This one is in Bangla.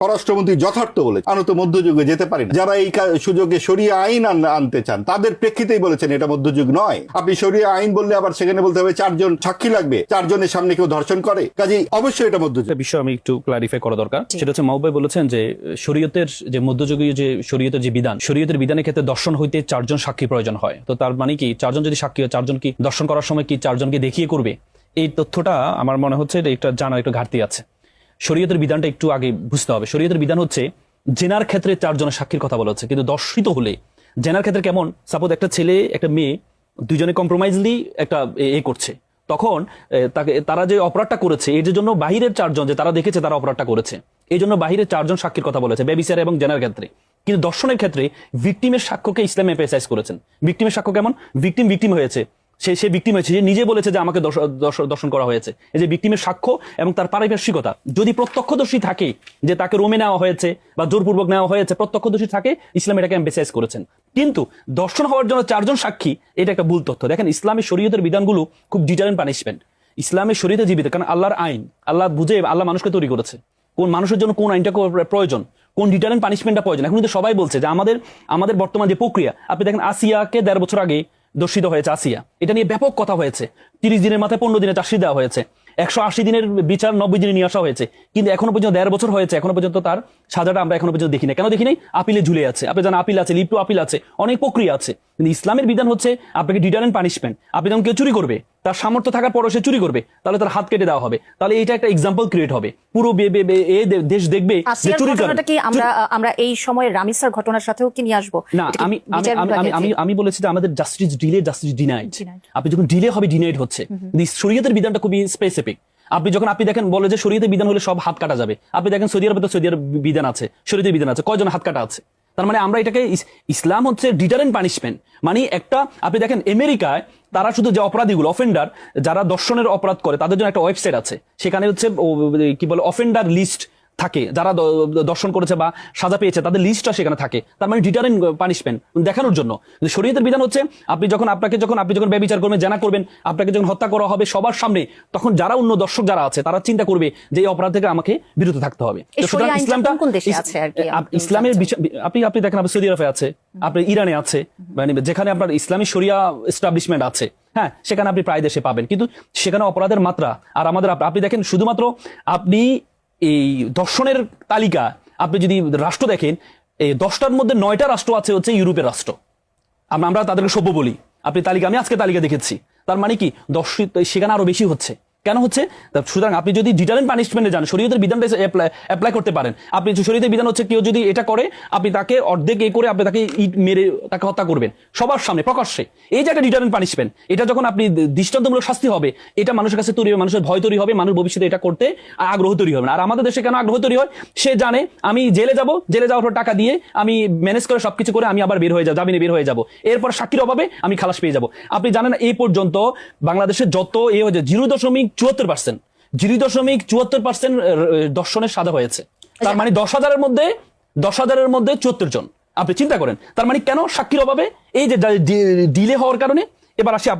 পররাষ্ট্রমন্ত্রী যথার্থ বলেছে, আমরা তো মধ্যযুগে যেতে পারি না। যারা এই সুযোগে শরিয়া আইন আনতে চান তাদের প্রেক্ষিতেই বলেছেন এটা মধ্যযুগ নয়। আপনি শরিয়া আইন বললে আবার সেখানে বলতে হবে 4 জন সাক্ষী লাগবে, 4 জনের সামনে কেউ ধর্ষণ করে, কাজেই অবশ্যই এটা মধ্যযুগ। বিষয় আমি একটু ক্লারিফাই করা দরকার, সেটা হচ্ছে মাহবুব ভাই বলেছেন যে শরীয়তের যে মধ্যযুগীয় যে শরীয়তের যে বিধান, শরীয়তের বিধানের ক্ষেত্রে দর্শন হইতে 4 জন সাক্ষী প্রয়োজন হয়। তো তার মানে কি 4 জন যদি সাক্ষী হয়, 4 জন কি দর্শন করার সময় কি 4 জনকে দেখিয়ে করবে? এই তথ্যটা আমার মনে হচ্ছে এটা জানার একটু ঘাটতি আছে। শরীয়তের বিধানটা একটু আগে বুঝতে হবে। শরীয়তের বিধান হচ্ছে জেনার ক্ষেত্রে 4 জনের সাক্ষীর কথা বলা হচ্ছে, কিন্তু দর্শিত হলে জেনার ক্ষেত্রে কেমন? সাপোজ একটা ছেলে একটা মেয়ে দুজনে কম্প্রোমাইজলি একটা করছে, তখন তারা যে অপরাধটা করেছে এর জন্য বাহিরের 4 জন যে তারা দেখেছে তারা অপরাধটা করেছে, এই জন্য বাহিরের 4 জন সাক্ষীর কথা বলেছে বেবিচার এবং জেনার ক্ষেত্রে। কিন্তু দর্শনের ক্ষেত্রে ভিকটিমের সাক্ষ্যকে ইসলাম এমফাসাইজ করেছেন। ভিকটিমের সাক্ষ্য কেমন? ভিকটিম হয়েছে, সে ভিকটিম হয়েছে, যে নিজে বলেছে যে আমাকে দর্শন করা হয়েছে। এই যে ভিকটিমের সাক্ষ্য এবং তার পারিপার্শ্বিকতা, যদি প্রত্যক্ষদর্শী থাকে যে তাকে রোমে নেওয়া হয়েছে বা জোরপূর্বক নেওয়া হয়েছে, প্রত্যক্ষদর্শী থাকে, ইসলাম এটাকে এমফাসাইজ করেছেন। কিন্তু দর্শন হওয়ার জন্য 4 জন সাক্ষী, এটা একটা ভুল তথ্য। দেখেন ইসলামের শরীয়তের বিধানগুলো খুব ডিটারেন্ট পানিশমেন্ট। ইসলামের শরীয়তে জীবিত, কারণ আল্লাহর আইন, আল্লাহ বুঝে, আল্লাহ মানুষকে তৈরি করেছে কোন মানুষের জন্য কোন আইনটা প্রয়োজন, কোন ডিটারেন্ট পানিশমেন্টটা প্রয়োজন। এখন কিন্তু সবাই বলছে যে আমাদের বর্তমান যে প্রক্রিয়া, আপনি দেখেন আসিয়াকে 1.5 বছর আগে দর্শিত হয়েছে আসিয়া, এটা নিয়ে ব্যাপক কথা হয়েছে। 30 দিনের মাথায় 15 দিনে চার্জশিট দেওয়া হয়েছে, 180 দিনের বিচার 90 দিনে নিয়ে আসা হয়েছে, কিন্তু এখনো পর্যন্ত 1.5 বছর হয়েছে, এখনো পর্যন্ত তার সাজাটা আমরা এখনো পর্যন্ত দেখি না। কেন দেখি নাই? আপিলে ঝুলে আছে। আপনি জানেন আপিল আছে, লিভ টু আপিল আছে, অনেক প্রক্রিয়া আছে। কিন্তু ইসলামের বিধান হচ্ছে আপনাকে ডিটারেন্ট পানিশমেন্ট। আপনি যখন কেউ চুরি করবে, তার সামর্থ্য থাকার পরও সে চুরি করবে, তাহলে তার হাত কেটে দেওয়া হবে। তাহলে এটা একটা এক্সাম্পল ক্রিয়েট হবে, পুরো দেশ দেখবে যে চুরি করে। কি আমরা এই সময় রামিসার ঘটনার সাথেও কি নিয়ে আসবো? না, আমি বলেছি যে আমাদের জাস্টিস ডিলে, জাস্টিস ডিনাইড। আপনি যখন ডিলে হবে, ডিনাইড হচ্ছে। শরীয়তের বিধানটা খুবই স্পেসিফিক। আপনি দেখেন বলে যে শরীয়তের বিধান হলে সব হাত কাটা যাবে। আপনি দেখেন সৌদি আরবে তো সৌদি আরব বিধান আছে, শরীয়তের বিধান আছে, কয়জন হাত কাটা আছে? তার মানে আমরা এটাকে, ইসলাম হচ্ছে ডিটারেন্ট পানিশমেন্ট। মানে একটা, আপনি দেখেন আমেরিকায় তারা শুধু যে অপরাধীগুলো, অফেন্ডার যারা দর্শনের অপরাধ করে, তাদের জন্য একটা ওয়েবসাইট আছে, সেখানে হচ্ছে কি বলে অফেন্ডার লিস্ট থাকে, যারা দর্শন করেছে বা সাজা পেয়েছে তাদের লিস্টটা সেখানে থাকে। তার মানে ডিটারেন্ট পানিশমেন্ট দেখানোর জন্য। শরীয়তের বিধান হচ্ছে আপনি যখন ব্যভিচার করবেন, জানা করবেন, আপনাকে যখন হত্যা করা হবে সবার সামনে, তখন যারা অন্য দর্শক যারা আছে তারা চিন্তা করবে যে এই অপরাধ থেকে আমাকে বিরত থাকতে হবে। ইসলামটা, ইসলামের আপনি দেখেন আপনি সৌদি আরবে আছে, আপনি ইরানে আছে, মানে যেখানে আপনার ইসলামী শরিয়া এস্টাবলিশমেন্ট আছে, হ্যাঁ, সেখানে আপনি প্রায় দেশে পাবেন। কিন্তু সেখানে অপরাধের মাত্রা আর আমাদের, আপনি দেখেন শুধুমাত্র আপনি এই দর্শনের তালিকা, আপনি যদি রাষ্ট্র দেখেন, এই 10টার মধ্যে 9টা রাষ্ট্র আছে হচ্ছে ইউরোপের রাষ্ট্র। আমরা তাদেরকে সভ্য বলি। আপনি তালিকা, আমি আজকে তালিকা দেখেছি, তার মানে কি দর্শিত সেখানে আরো বেশি হচ্ছে। কেন হচ্ছে? সুতরাং আপনি যদি ডিটারেন্ট পানিশমেন্টে যান, শরীয়তের বিধানটা অ্যাপ্লাই করতে পারেন। আপনি শরীয়তের বিধান হচ্ছে কেউ যদি এটা করে, আপনি তাকে অর্ধেক করে আপনি তাকে ইট মেরে তাকে হত্যা করবেন সবার সামনে প্রকাশ্যে। এই যে একটা ডিটারেন্ট পানিশমেন্ট, এটা যখন আপনি দৃষ্টান্তমূলক শাস্তি হবে, এটা মানুষের কাছে তৈরি হবে, মানুষের ভয় তৈরি হবে, মানুষ ভবিষ্যতে এটা করতে আগ্রহ তৈরি হবে না। আর আমাদের দেশে কেন আগ্রহ তৈরি হয়? সে জানে আমি জেলে যাওয়ার পর টাকা দিয়ে আমি ম্যানেজ করে সবকিছু করে আমি আবার বের হয়ে যাবো, জামিনে বের হয়ে যাবো, এরপর সাক্ষীর অভাবে আমি খালাস পেয়ে যাবো। আপনি জানেন এই পর্যন্ত বাংলাদেশের যত হয়েছে 0.74% দর্শনের সাজা হয়েছে। তার মানে 10,000-এর মধ্যে 74 জন। আপনি চিন্তা করেন, তার মানে কেন? সাক্ষীর অভাবে, এই যে ডিলে হওয়ার কারণে। এবার আসি আপনার